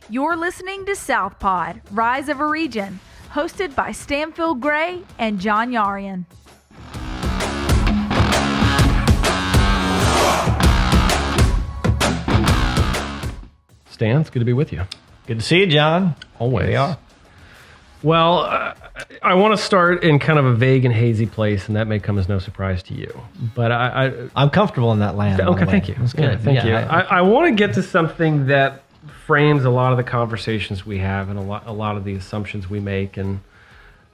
You're listening to Southpod, Rise of a Region, hosted by Stanfield Gray and John Yarian. Stan, it's good to be with you. Good to see you, John. Always. Here we are. Well, I want to start in kind of a vague and hazy place, and that may come as no surprise to you. But I'm comfortable in that land. Okay, thank you. That's good. Thank you. I want to get to something that frames a lot of the conversations we have and a lot of the assumptions we make, and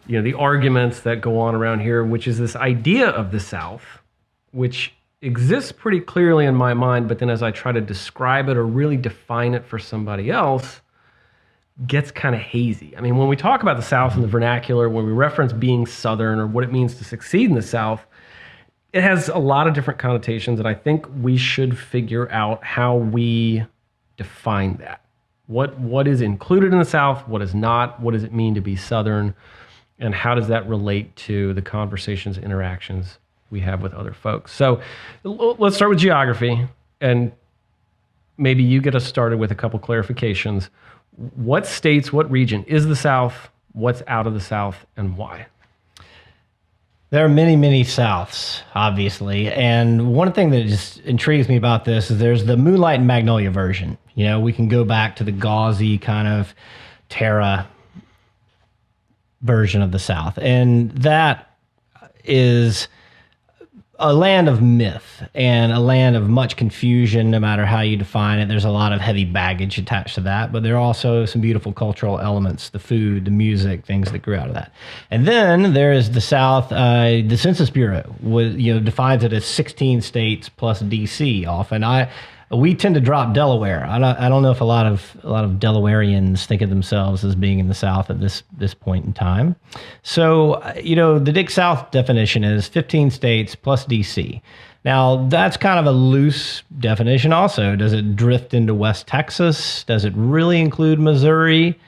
the arguments that go on around here, which is this idea of the South, which exists pretty clearly in my mind, but then as I try to describe it or really define it for somebody else, gets kind of hazy. I mean, when we talk about the South in the vernacular, when we reference being Southern or what it means to succeed in the South, it has a lot of different connotations, and I think we should figure out how we define that. What is included in the South? What is not? What does it mean to be Southern? And how does that relate to the conversations, interactions we have with other folks? So let's start with geography, and maybe you get us started with a couple clarifications. What states, what region is the South? What's out of the South, and why? There are many, many Souths, obviously. And one thing that just intrigues me about this is there's the Moonlight and Magnolia version. We can go back to the gauzy kind of Terra version of the South. And that is a land of myth and a land of much confusion, no matter how you define it. There's a lot of heavy baggage attached to that, but there are also some beautiful cultural elements, the food, the music, things that grew out of that. And then there is the South. The Census Bureau defines it as 16 states plus DC often. We tend to drop Delaware. I don't know if a lot of Delawareans think of themselves as being in the South at this point in time. So, the Dig South definition is 15 states plus DC. Now, that's kind of a loose definition also. Does it drift into West Texas? Does it really include Missouri?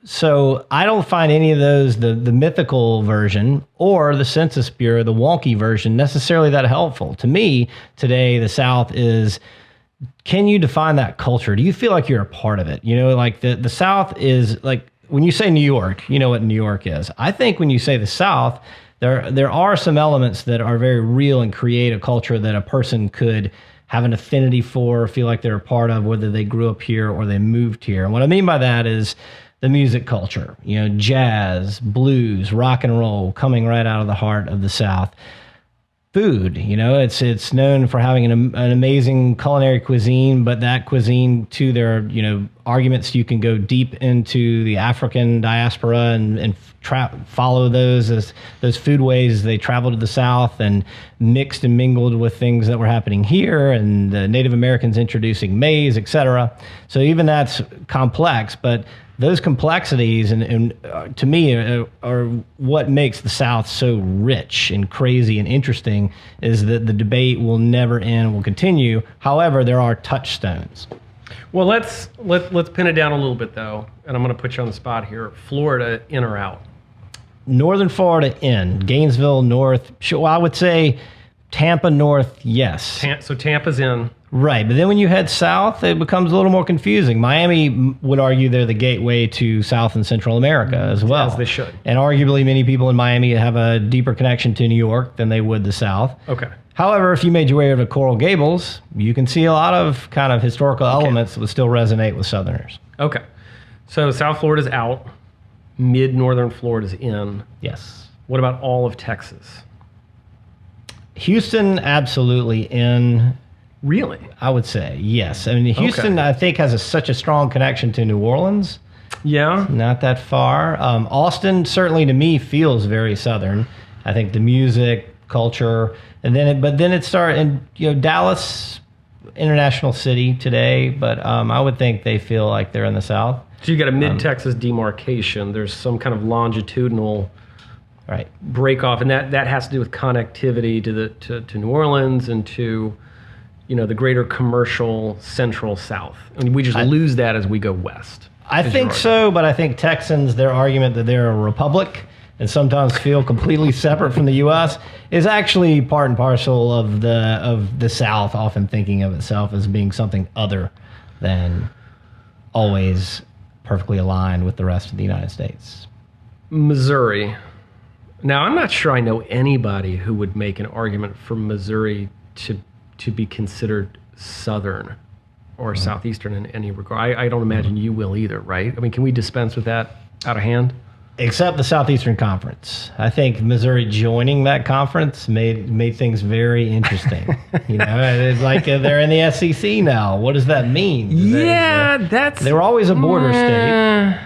So I don't find any of those, the mythical version or the Census Bureau, the wonky version, necessarily that helpful. To me, today, the South is... Can you define that culture? Do you feel like you're a part of it? Like the South is like, when you say New York, you know what New York is. I think when you say the South, there are some elements that are very real and create a culture that a person could have an affinity for, feel like they're a part of, whether they grew up here or they moved here. And what I mean by that is the music culture, jazz, blues, rock and roll coming right out of the heart of the South. Food, it's known for having an amazing culinary cuisine, but that cuisine too, there are, arguments you can go deep into the African diaspora and follow those foodways as they travel to the South and mixed and mingled with things that were happening here, and the Native Americans introducing maize, etc. So even that's complex, but those complexities and to me are what makes the South so rich and crazy and interesting, is that the debate will never end, will continue. However, there are touchstones. Well, let's pin it down a little bit, though, and I'm going to put you on the spot here. Florida, in or out? Northern Florida, in. Gainesville, north. Well, I would say Tampa, north, yes. So Tampa's in. Right, but then when you head south, it becomes a little more confusing. Miami would argue they're the gateway to South and Central America as well. As they should. And arguably many people in Miami have a deeper connection to New York than they would the South. Okay. However, if you made your way over to Coral Gables, you can see a lot of kind of historical elements that would still resonate with Southerners. Okay. So South Florida's out. Mid-northern Florida's in. Yes. What about all of Texas? Houston, absolutely in. Really? I would say, yes. I mean, Houston, I think, has such a strong connection to New Orleans. Yeah. Not that far. Austin, certainly to me, feels very Southern. I think the music, culture, and then it started, and Dallas, international city today, but I would think they feel like they're in the South. So you got a mid-Texas demarcation. There's some kind of longitudinal break off, and that has to do with connectivity to New Orleans and to the greater commercial central South. I mean, we just lose that as we go west. I think so, but I think Texans, their argument that they're a republic and sometimes feel completely separate from the U.S. is actually part and parcel of the South often thinking of itself as being something other than always perfectly aligned with the rest of the United States. Missouri. Now, I'm not sure I know anybody who would make an argument for Missouri to be considered Southern or Southeastern in any regard. I don't imagine you will either, right? I mean, can we dispense with that out of hand? Except the Southeastern Conference. I think Missouri joining that conference made things very interesting. It's like they're in the SEC now. What does that mean? They were always a border state,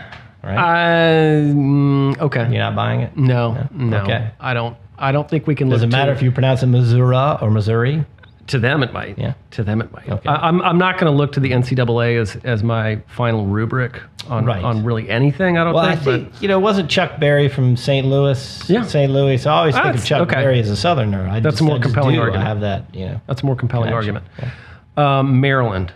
right? Okay. You're not buying it? No. Okay. I don't think we can. Does it matter if you pronounce it Missouri or Missouri? To them, it might. Yeah. To them, it might. Okay. I'm not going to look to the NCAA as my final rubric on really anything. I think. But wasn't Chuck Berry from St. Louis? Yeah. St. Louis. I always think of Chuck Berry as a Southerner. That's a more compelling argument. I have that. That's a more compelling argument. Yeah. Maryland.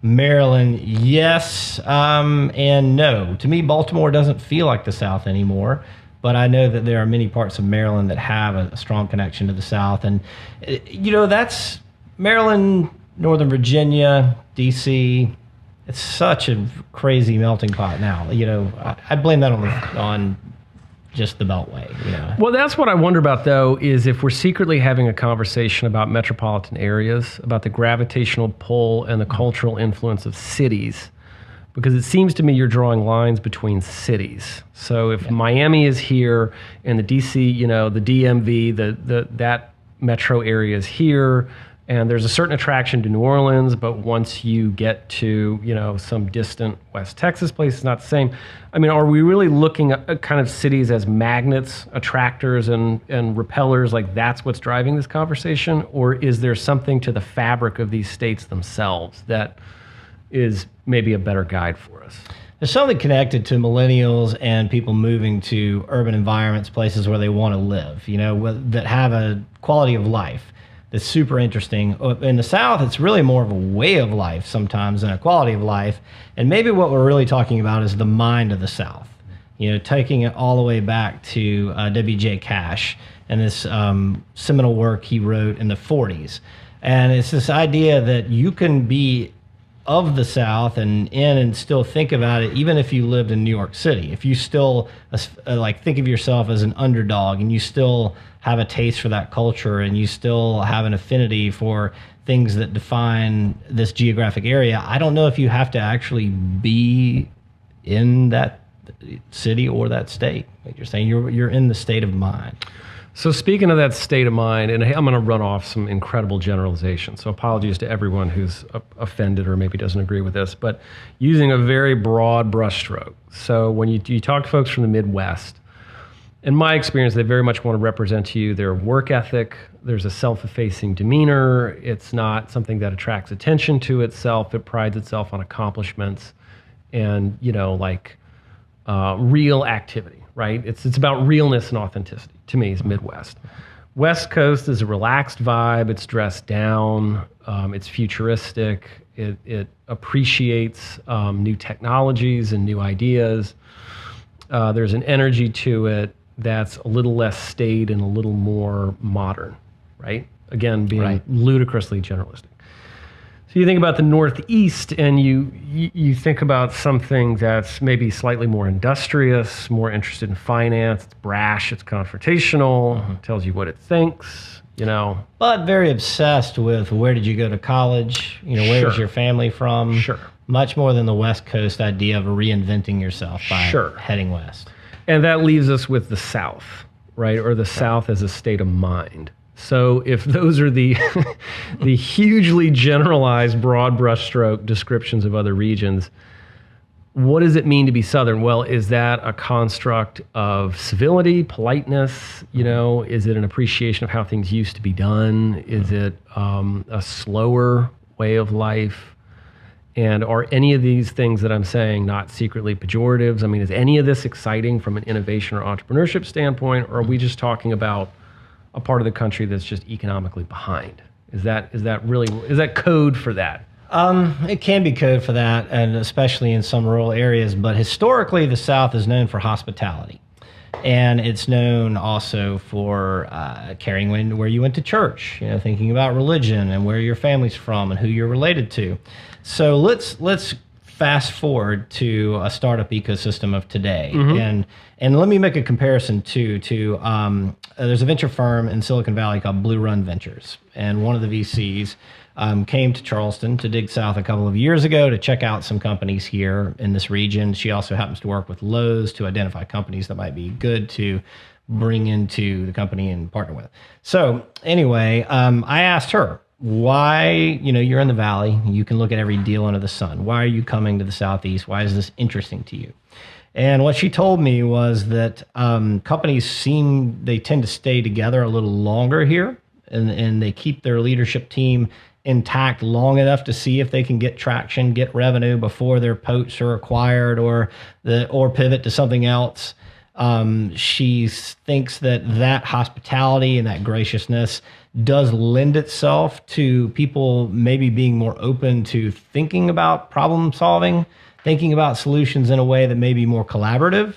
Maryland, yes, and no. To me, Baltimore doesn't feel like the South anymore. But I know that there are many parts of Maryland that have a strong connection to the South. And, that's Maryland, Northern Virginia, D.C. It's such a crazy melting pot now. I blame that on just the Beltway. Well, that's what I wonder about, though, is if we're secretly having a conversation about metropolitan areas, about the gravitational pull and the cultural influence of cities. Because it seems to me you're drawing lines between cities. So if Miami is here and the DC, the DMV, that metro area is here, and there's a certain attraction to New Orleans, but once you get to, some distant West Texas place, it's not the same. I mean, are we really looking at kind of cities as magnets, attractors, and repellers, like that's what's driving this conversation? Or is there something to the fabric of these states themselves that is maybe a better guide for us? There's something connected to millennials and people moving to urban environments, places where they want to live, that have a quality of life that's super interesting. In the South, it's really more of a way of life sometimes than a quality of life. And maybe what we're really talking about is the mind of the South, taking it all the way back to W.J. Cash and this seminal work he wrote in the 40s. And it's this idea that you can be of the South and still think about it, even if you lived in New York City. If you still think of yourself as an underdog and you still have a taste for that culture and you still have an affinity for things that define this geographic area, I don't know if you have to actually be in that city or that state. Like you're saying, you're in the state of mind. So speaking of that state of mind, and I'm going to run off some incredible generalizations, so apologies to everyone who's offended or maybe doesn't agree with this, but using a very broad brushstroke. So when you talk to folks from the Midwest, in my experience, they very much want to represent to you their work ethic. There's a self-effacing demeanor. It's not something that attracts attention to itself. It prides itself on accomplishments and, real activity. Right? It's about realness and authenticity. To me, it's Midwest. West Coast is a relaxed vibe. It's dressed down. It's futuristic. It appreciates new technologies and new ideas. There's an energy to it that's a little less staid and a little more modern. Right? Again, being ludicrously generalistic. So you think about the Northeast and you think about something that's maybe slightly more industrious, more interested in finance. It's brash, it's confrontational, tells you what it thinks, But very obsessed with where did you go to college? Where's your family from? Sure. Much more than the West Coast idea of reinventing yourself by heading west. And that leaves us with the South, right? Or the South as a state of mind. So if those are the the hugely generalized, broad brushstroke descriptions of other regions, what does it mean to be Southern? Well, is that a construct of civility, politeness? Is it an appreciation of how things used to be done? Is it a slower way of life? And are any of these things that I'm saying not secretly pejoratives? I mean, is any of this exciting from an innovation or entrepreneurship standpoint, or are we just talking about a part of the country that's just economically behind? Is that code for that? It can be code for that, and especially in some rural areas. But historically, the South is known for hospitality, and it's known also for caring where you went to church. thinking about religion and where your family's from and who you're related to. So let's fast forward to a startup ecosystem of today, and let me make a comparison too to there's a venture firm in Silicon Valley called Blue Run Ventures, and one of the VCs came to Charleston to dig south a couple of years ago to check out some companies here in this region. She also happens to work with Lowe's to identify companies that might be good to bring into the company and partner with. So anyway, I asked her, why, you're in the Valley, you can look at every deal under the sun. Why are you coming to the Southeast? Why is this interesting to you? And what she told me was that companies they tend to stay together a little longer here, and they keep their leadership team intact long enough to see if they can get traction, get revenue before they're poached or acquired or pivot to something else. She thinks that hospitality and that graciousness does lend itself to people maybe being more open to thinking about problem solving, thinking about solutions in a way that may be more collaborative.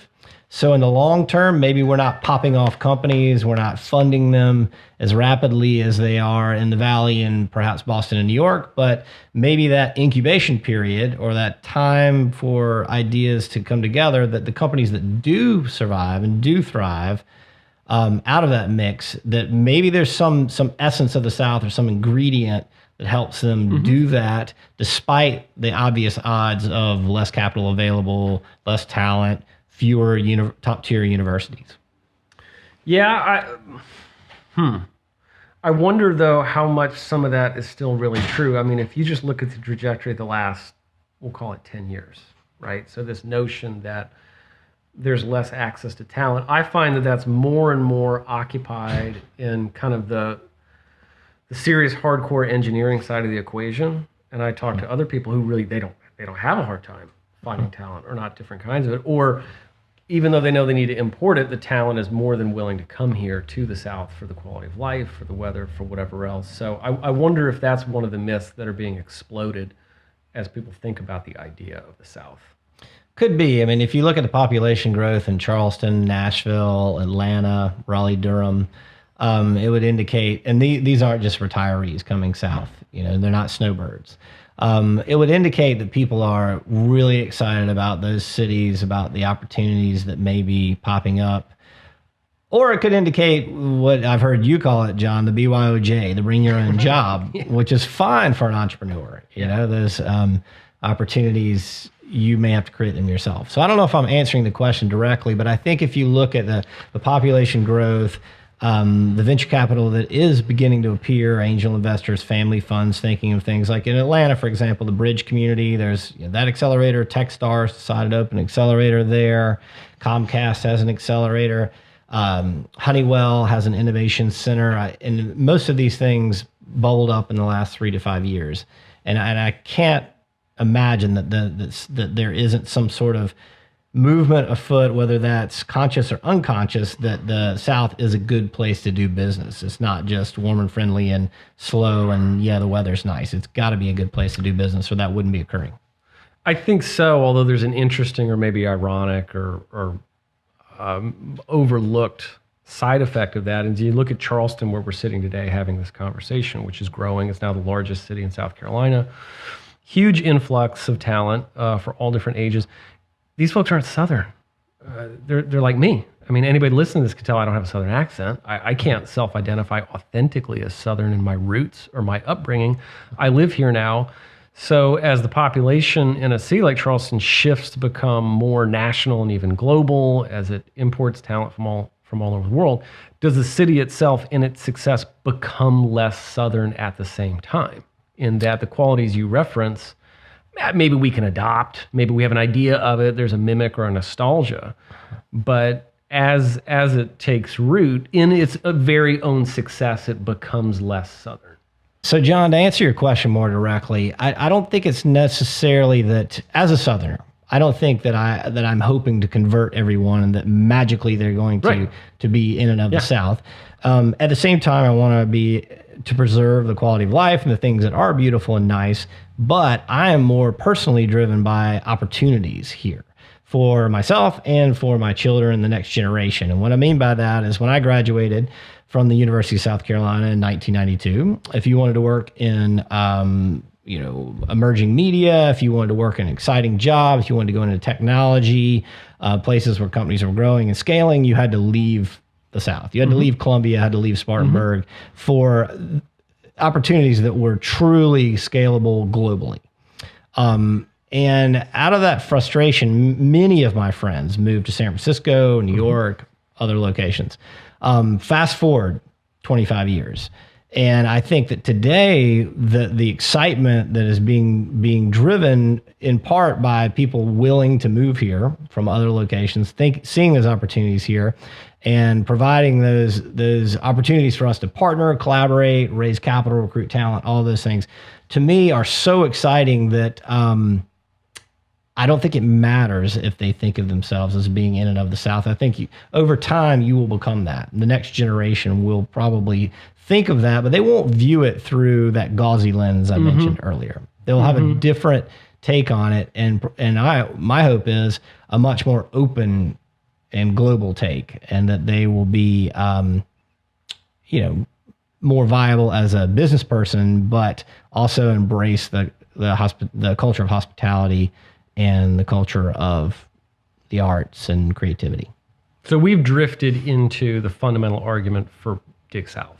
So in the long term, maybe we're not popping off companies, we're not funding them as rapidly as they are in the Valley and perhaps Boston and New York, but maybe that incubation period or that time for ideas to come together, that the companies that do survive and do thrive out of that mix, that maybe there's some essence of the South or some ingredient that helps them do that, despite the obvious odds of less capital available, less talent, fewer top-tier universities. Yeah, I wonder, though, how much some of that is still really true. I mean, if you just look at the trajectory of the last, we'll call it 10 years, right? So this notion that there's less access to talent, I find that that's more and more occupied in kind of the serious hardcore engineering side of the equation. And I talk to other people who really, they don't have a hard time finding talent, or not different kinds of it, or even though they know they need to import it, the talent is more than willing to come here to the South for the quality of life, for the weather, for whatever else. So I wonder if that's one of the myths that are being exploded as people think about the idea of the South. Could be. I mean, if you look at the population growth in Charleston, Nashville, Atlanta, Raleigh, Durham, it would indicate, and these aren't just retirees coming south, they're not snowbirds. It would indicate that people are really excited about those cities, about the opportunities that may be popping up. Or it could indicate what I've heard you call it, John, the BYOJ, the bring your own job, which is fine for an entrepreneur. Those opportunities, you may have to create them yourself. So I don't know if I'm answering the question directly, but I think if you look at the population growth, the venture capital that is beginning to appear, angel investors, family funds, thinking of things like in Atlanta, for example, the Bridge community, there's that accelerator. Techstars decided to open an accelerator there. Comcast has an accelerator. Honeywell has an innovation center. And most of these things bubbled up in the last 3 to 5 years. And I can't imagine that there isn't some sort of movement afoot, whether that's conscious or unconscious, that the South is a good place to do business. It's not just warm and friendly and slow and the weather's nice. It's got to be a good place to do business, or that wouldn't be occurring. I think so, although there's an interesting or maybe ironic or overlooked side effect of that. And you look at Charleston, where we're sitting today having this conversation, which is growing. It's now the largest city in South Carolina. Huge influx of talent for all different ages. These folks aren't Southern. They're like me. I mean, anybody listening to this can tell I don't have a Southern accent. I can't self-identify authentically as Southern in my roots or my upbringing. I live here now. So as the population in a city like Charleston shifts to become more national and even global, as it imports talent from all over the world, does the city itself in its success become less Southern at the same time? In that the qualities you reference, maybe we can adopt, maybe we have an idea of it, there's a mimic or a nostalgia, but as it takes root in its very own success, it becomes less Southern. So John, to answer your question more directly, I don't think it's necessarily that, as a Southerner, I don't think that I'm hoping to convert everyone and that magically they're going to be in and of the South. At the same time, I want to preserve the quality of life and the things that are beautiful and nice, but I am more personally driven by opportunities here for myself and for my children and the next generation. And what I mean by that is when I graduated from the University of South Carolina in 1992, if you wanted to work in emerging media, if you wanted to work in exciting jobs, if you wanted to go into technology, places where companies were growing and scaling, you had to leave the South. You had to leave Columbia, had to leave Spartanburg for opportunities that were truly scalable globally. And out of that frustration, many of my friends moved to San Francisco, New York, other locations. Fast forward 25 years. And I think that today, the excitement that is being driven in part by people willing to move here from other locations, seeing those opportunities here, and providing those opportunities for us to partner, collaborate, raise capital, recruit talent, all those things, to me are so exciting that I don't think it matters if they think of themselves as being in and of the South. I think over time you will become that. The next generation will probably think of that, but they won't view it through that gauzy lens I mentioned earlier. They'll have a different take on it, and my hope is a much more open and global take, and that they will be more viable as a business person, but also embrace the culture of hospitality and the culture of the arts and creativity. So we've drifted into the fundamental argument for Dig South.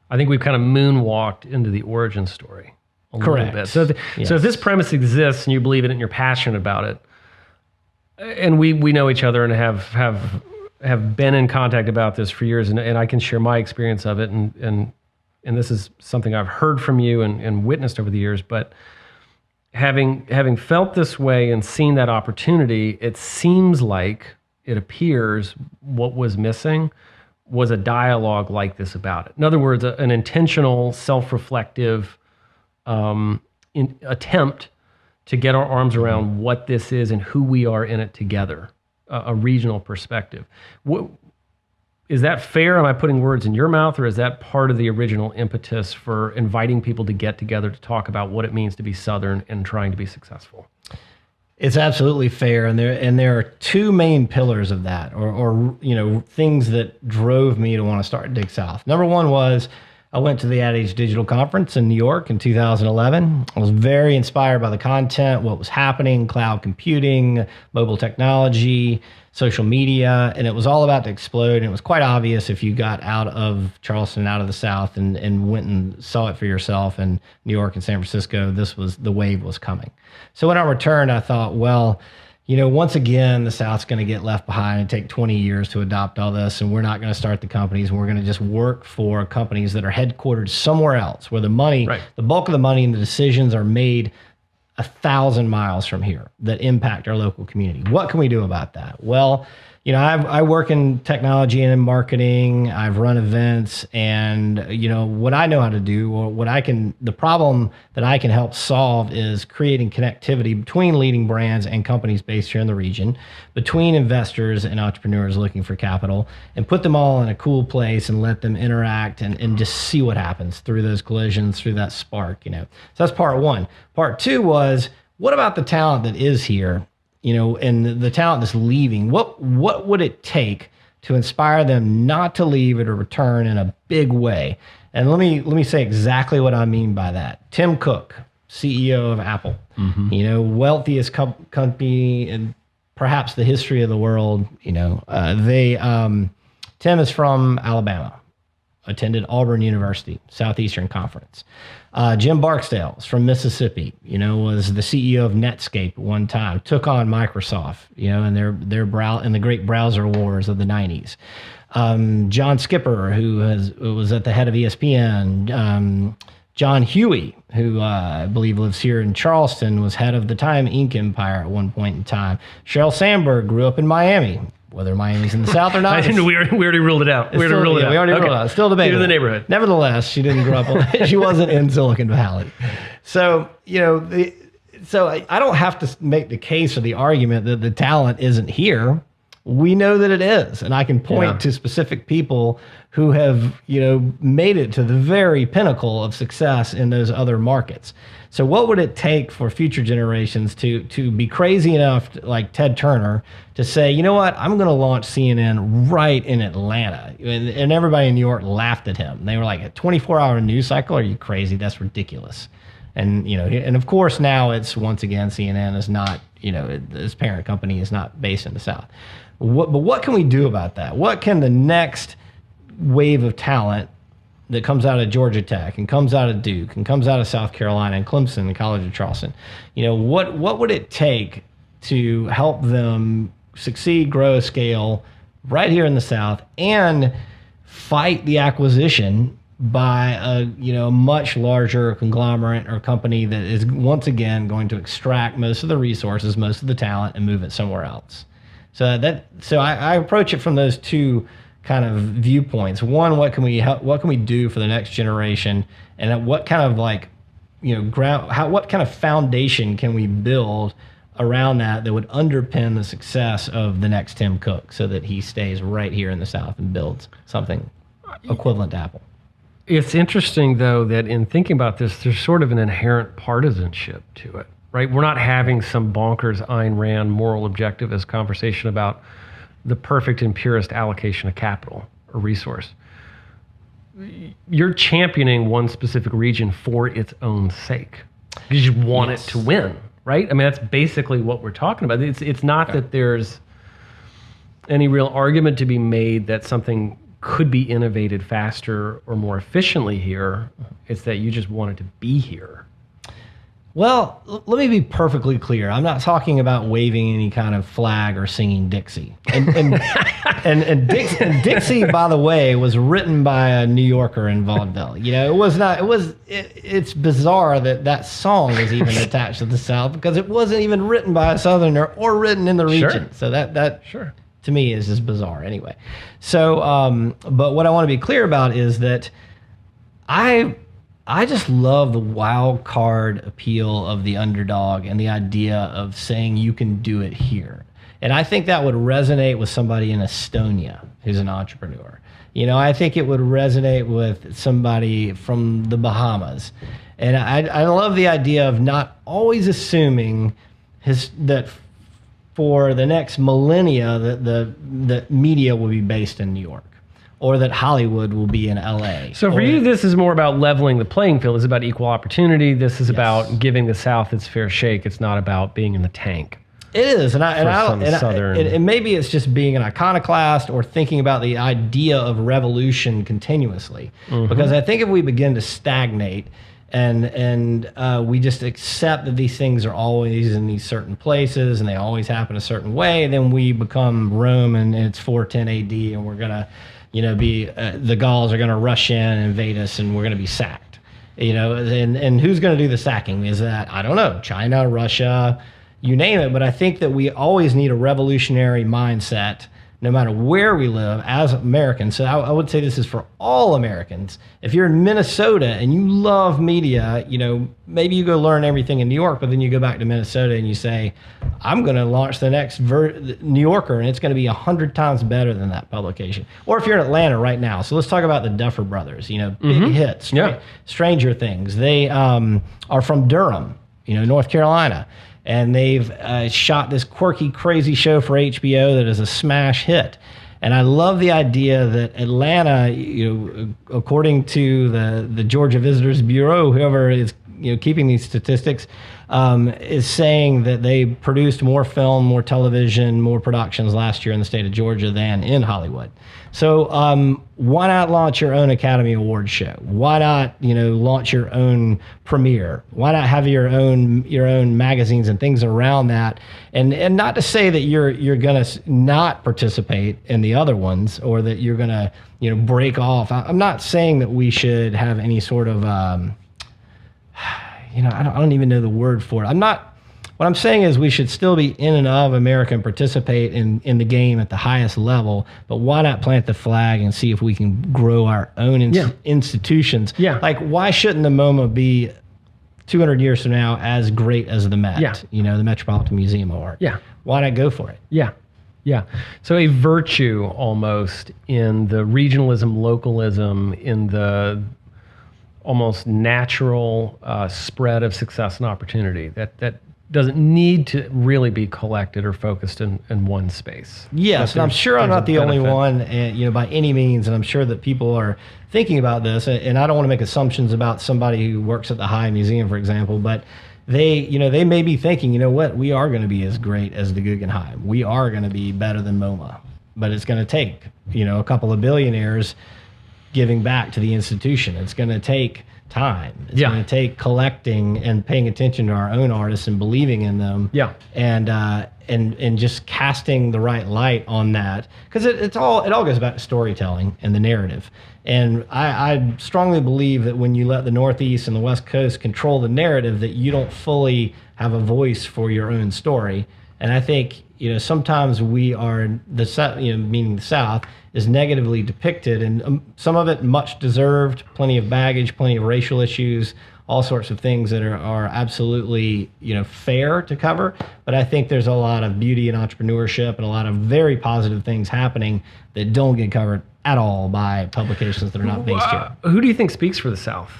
I think we've kind of moonwalked into the origin story a little bit. So if this premise exists and you believe in it and you're passionate about it, and we know each other and have been in contact about this for years, and I can share my experience of it, and this is something I've heard from you and witnessed over the years, but having felt this way and seen that opportunity, it seems like, it appears, what was missing was a dialogue like this about it. In other words, an intentional, self-reflective attempt to get our arms around what this is and who we are in it together, a regional perspective. Is that fair? Am I putting words in your mouth, or is that part of the original impetus for inviting people to get together to talk about what it means to be Southern and trying to be successful? It's absolutely fair, and there are two main pillars of that, or things that drove me to want to start Dig South. Number one was I went to the Ad Age Digital Conference in New York in 2011. I was very inspired by the content, what was happening, cloud computing, mobile technology, social media, and it was all about to explode. And it was quite obvious if you got out of Charleston, out of the South, and went and saw it for yourself in New York and San Francisco, the wave was coming. So when I returned, I thought, well, once again, the South's going to get left behind and take 20 years to adopt all this, and we're not going to start the companies, and we're going to just work for companies that are headquartered somewhere else, where the money, the bulk of the money and the decisions are made 1,000 miles from here that impact our local community. What can we do about that? Well, I work in technology and in marketing. I've run events, and what I know how to do, or the problem that I can help solve is creating connectivity between leading brands and companies based here in the region, between investors and entrepreneurs looking for capital, and put them all in a cool place and let them interact and just see what happens through those collisions, through that spark. So that's part one. Part two was, what about the talent that is here? And the talent that's leaving, what would it take to inspire them not to leave or to return in a big way? And let me say exactly what I mean by that. Tim Cook, CEO of Apple, wealthiest company in perhaps the history of the world. Tim is from Alabama, attended Auburn University, Southeastern Conference. Jim Barksdale from Mississippi, was the CEO of Netscape at one time, took on Microsoft, in in the great browser wars of the 90s. John Skipper, who was at the head of ESPN. John Huey, who I believe lives here in Charleston, was head of the Time Inc. empire at one point in time. Sheryl Sandberg grew up in Miami. Whether Miami's in the South or not. We already ruled it out. We already ruled it out. Still debatable. In the neighborhood. Nevertheless, she didn't grow up. She wasn't in Silicon Valley. So, I don't have to make the case or the argument that the talent isn't here. We know that it is. And I can point to specific people who have, made it to the very pinnacle of success in those other markets. So what would it take for future generations to be crazy enough, like Ted Turner, to say, you know what, I'm going to launch CNN right in Atlanta? And everybody in New York laughed at him. They were like, a 24-hour news cycle? Are you crazy? That's ridiculous. And, and of course now it's, once again, CNN is not, its parent company is not based in the South. But what can we do about that? What can the next wave of talent that comes out of Georgia Tech and comes out of Duke and comes out of South Carolina and Clemson and College of Charleston, what would it take to help them succeed, grow, scale right here in the South and fight the acquisition by a much larger conglomerate or company that is once again going to extract most of the resources, most of the talent, and move it somewhere else? So I approach it from those two kind of viewpoints. One, what can we do for the next generation, and what kind of what kind of foundation can we build around that would underpin the success of the next Tim Cook, so that he stays right here in the South and builds something equivalent to Apple. It's interesting, though, that in thinking about this, there's sort of an inherent partisanship to it, right? We're not having some bonkers Ayn Rand moral objective as conversation about the perfect and purest allocation of capital or resource. You're championing one specific region for its own sake. You just want it to win, right? I mean, that's basically what we're talking about. It's not that there's any real argument to be made that something could be innovated faster or more efficiently here. It's that you just want it to be here. Well, let me be perfectly clear. I'm not talking about waving any kind of flag or singing Dixie. And Dixie, by the way, was written by a New Yorker in vaudeville. It's bizarre that song is even attached to the South, because it wasn't even written by a Southerner or written in the region. Sure. So that to me is just bizarre anyway. So, but what I want to be clear about is that I just love the wild card appeal of the underdog and the idea of saying you can do it here. And I think that would resonate with somebody in Estonia who's an entrepreneur. I think it would resonate with somebody from the Bahamas. And I love the idea of not always assuming that for the next millennia that media will be based in New York, or that Hollywood will be in LA. So for you, this is more about leveling the playing field. It's about equal opportunity. This is about giving the South its fair shake. It's not about being in the tank. It is, and maybe it's just being an iconoclast or thinking about the idea of revolution continuously. Mm-hmm. Because I think if we begin to stagnate and we just accept that these things are always in these certain places and they always happen a certain way, then we become Rome and it's 410 AD and we're gonna the Gauls are going to rush in and invade us, and we're going to be sacked. And who's going to do the sacking? Is that, I don't know, China, Russia, you name it. But I think that we always need a revolutionary mindset, no matter where we live as Americans. So I would say this is for all Americans. If you're in Minnesota and you love media, maybe you go learn everything in New York, but then you go back to Minnesota and you say, I'm going to launch the next New Yorker, and it's going to be 100 times better than that publication. Or if you're in Atlanta right now. So let's talk about the Duffer Brothers, big hits, Stranger Things. They are from Durham, North Carolina. And they've shot this quirky, crazy show for HBO that is a smash hit. And I love the idea that Atlanta, according to the Georgia Visitors Bureau, whoever is keeping these statistics, is saying that they produced more film, more television, more productions last year in the state of Georgia than in Hollywood. So why not launch your own Academy Awards show? Why not, launch your own premiere? Why not have your own magazines and things around that? And not to say that you're gonna not participate in the other ones, or that you're gonna break off. I'm not saying that we should have any sort of I don't even know the word for it. What I'm saying is we should still be in and of America and participate in the game at the highest level, but why not plant the flag and see if we can grow our own institutions? Yeah. Like, why shouldn't the MoMA be 200 years from now as great as the Met, the Metropolitan Museum of Art? Yeah. Why not go for it? Yeah. Yeah. So a virtue almost in the regionalism, localism, in the almost natural spread of success and opportunity that doesn't need to really be collected or focused in one space. Yes, and I'm sure I'm not the only one, and, by any means, and I'm sure that people are thinking about this, and I don't want to make assumptions about somebody who works at the High Museum, for example, but they may be thinking, what, we are going to be as great as the Guggenheim. We are going to be better than MoMA, but it's going to take, a couple of billionaires giving back to the institution. It's going to take time. It's going to take collecting and paying attention to our own artists and believing in them. Yeah. And just casting the right light on that, because it all goes back to storytelling and the narrative. And I strongly believe that when you let the Northeast and the West Coast control the narrative, that you don't fully have a voice for your own story. And I think sometimes we are meaning the South is negatively depicted, and some of it much deserved, plenty of baggage, plenty of racial issues, all sorts of things that are absolutely fair to cover. But I think there's a lot of beauty and entrepreneurship and a lot of very positive things happening that don't get covered at all by publications that are not based here. Who do you think speaks for the South?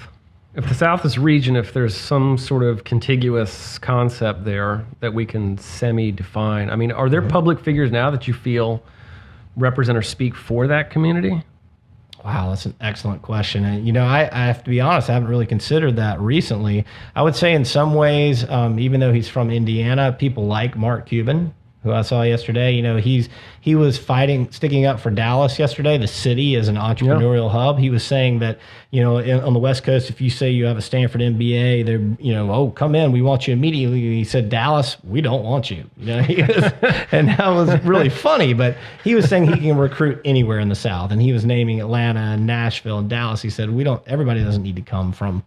If the South is region, if there's some sort of contiguous concept there that we can semi-define, I mean, are there public figures now that you feel represent or speak for that community? Wow, that's an excellent question. And, I have to be honest, I haven't really considered that recently. I would say in some ways, even though he's from Indiana, people like Mark Cuban, who I saw yesterday. He was sticking up for Dallas yesterday, the city as an entrepreneurial hub. He was saying that, on the West Coast, if you say you have a Stanford MBA, they're, oh, come in, we want you immediately. He said, Dallas, we don't want you. And that was really funny, but he was saying he can recruit anywhere in the South. And he was naming Atlanta and Nashville and Dallas. He said, everybody doesn't need to come from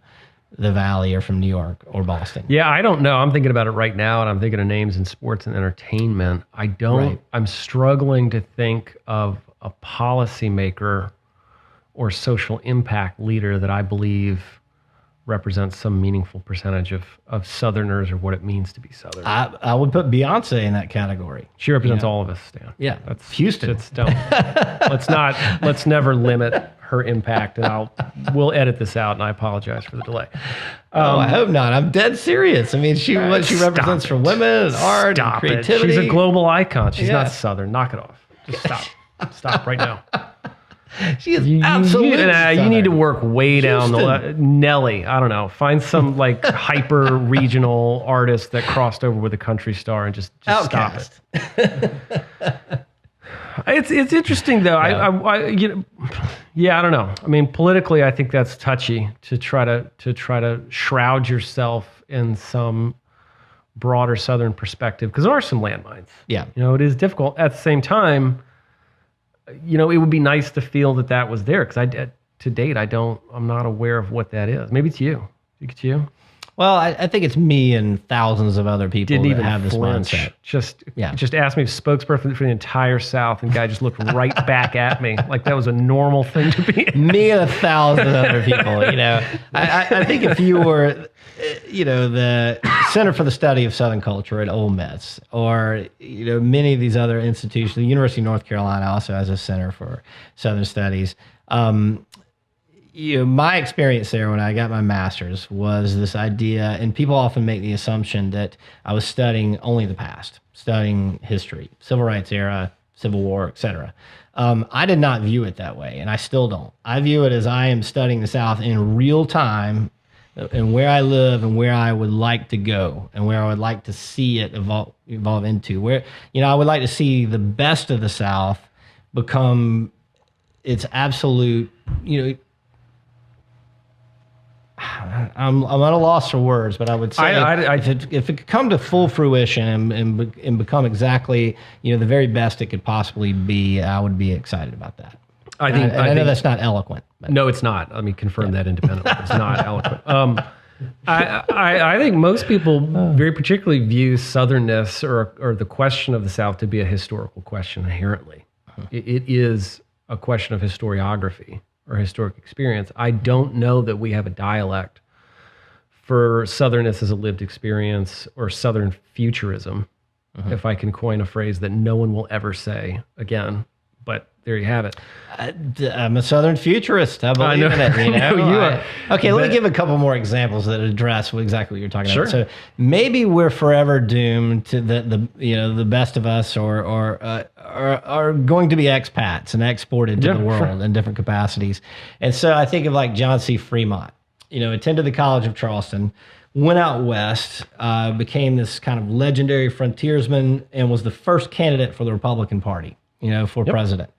the Valley or from New York or Boston. Yeah, I don't know. I'm thinking about it right now, and I'm thinking of names in sports and entertainment. I'm struggling to think of a policymaker or social impact leader that I believe represents some meaningful percentage of Southerners or what it means to be Southern. I would put Beyonce in that category. She represents all of us, Stan. Yeah, that's Houston. Let's never limit her impact, and we'll edit this out, and I apologize for the delay. I hope not. I'm dead serious. I mean, what she represents for women and art and creativity. She's a global icon. She's not Southern. Knock it off. Just stop. Stop right now. She is absolutely. You need to work way down the Nelly. I don't know. Find some hyper regional artist that crossed over with a country star and just stop it. It's interesting though. Yeah. I don't know. I mean, politically, I think that's touchy to try to shroud yourself in some broader Southern perspective, because there are some landmines. Yeah. It is difficult. At the same time, it would be nice to feel that was there, because to date, I'm not aware of what that is. Maybe it's you. Think it's you? Well, I think it's me and thousands of other people that have this mindset. Just asked me to spokesperson for the entire South, and guy just looked right back at me like that was a normal thing to be. Me and 1,000 other people. I think if you were, the Center for the Study of Southern Culture at Ole Miss, or many of these other institutions, the University of North Carolina also has a Center for Southern Studies. My experience there when I got my master's was this idea, and people often make the assumption that I was studying only the past, studying history, civil rights era, Civil War, etc. I did not view it that way, and I still don't. I view it as I am studying the South in real time, and where I live and where I would like to go and where I would like to see it evolve into. Where, I would like to see the best of the South become its absolute, I'm at a loss for words, but I would say if it could come to full fruition and become exactly the very best it could possibly be, I would be excited about that. I know that's not eloquent. But. No, it's not. Let me confirm that independently. It's not eloquent. I think most people very particularly view Southernness or the question of the South to be a historical question inherently. It is a question of historiography or historic experience. I don't know that we have a dialect for Southernness as a lived experience or Southern futurism. if I can coin a phrase that no one will ever say again. But there you have it. I'm a Southern futurist. I believe in it. You know, you are. Okay, let me give a couple more examples that address exactly what you're talking Sure. about. So maybe we're forever doomed to the best of us are going to be expats and exported to the world in different capacities. And so I think of like John C. Fremont. Attended the College of Charleston, went out west, became this kind of legendary frontiersman, and was the first candidate for the Republican Party. For president,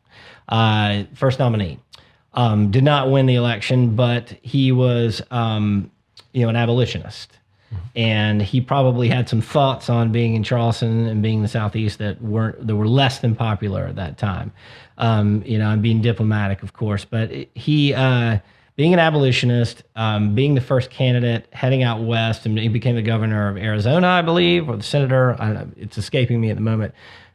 first nominee. Did not win the election, but he was, an abolitionist. And he probably had some thoughts on being in Charleston and being in the Southeast that were less than popular at that time. I'm being diplomatic, of course, but he, being an abolitionist, being the first candidate, heading out west, and he became the governor of Arizona, I believe, or the senator. I don't know, it's escaping me at the moment.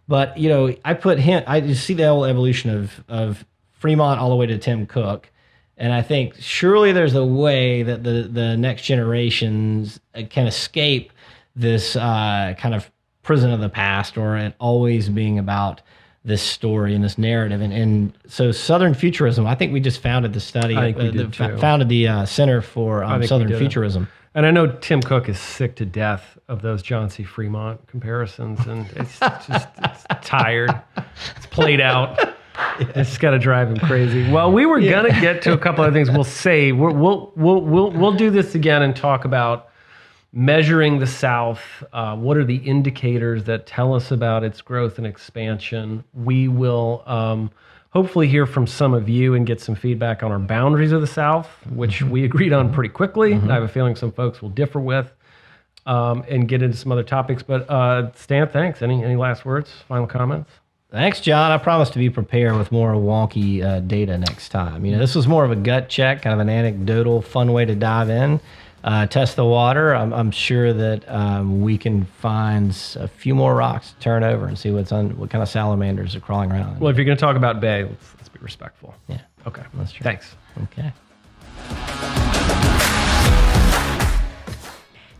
But, I put him, I just see the whole evolution of Fremont all the way to Tim Cook. And I think surely there's a way that the next generations can escape this kind of prison of the past, or it always being about this story and this narrative. And so Southern Futurism, I think we just founded the study, founded the Center for Southern Futurism. And I know Tim Cook is sick to death of those John C. Fremont comparisons, and it's tired. It's played out. It's got to drive him crazy. Well, we were gonna get to a couple of things. We'll say we'll do this again and talk about measuring the South. What are the indicators that tell us about its growth and expansion? We will hopefully hear from some of you and get some feedback on our boundaries of the South, which we agreed on pretty quickly. I have a feeling some folks will differ with, and get into some other topics. But Stan, thanks. Any last words, final comments? Thanks, John. I promise to be prepared with more wonky data next time. This was more of a gut check, kind of an anecdotal, fun way to dive in. Test the water. I'm sure that we can find a few more rocks to turn over and see what kind of salamanders are crawling around. Well, if you're going to talk about Bay, let's be respectful. Yeah. Okay. That's true. Thanks. Okay.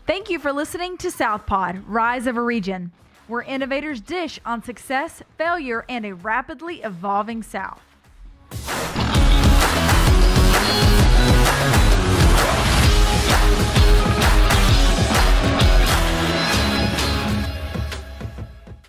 Thank you for listening to Southpod, Rise of a Region, where innovators dish on success, failure, and a rapidly evolving South.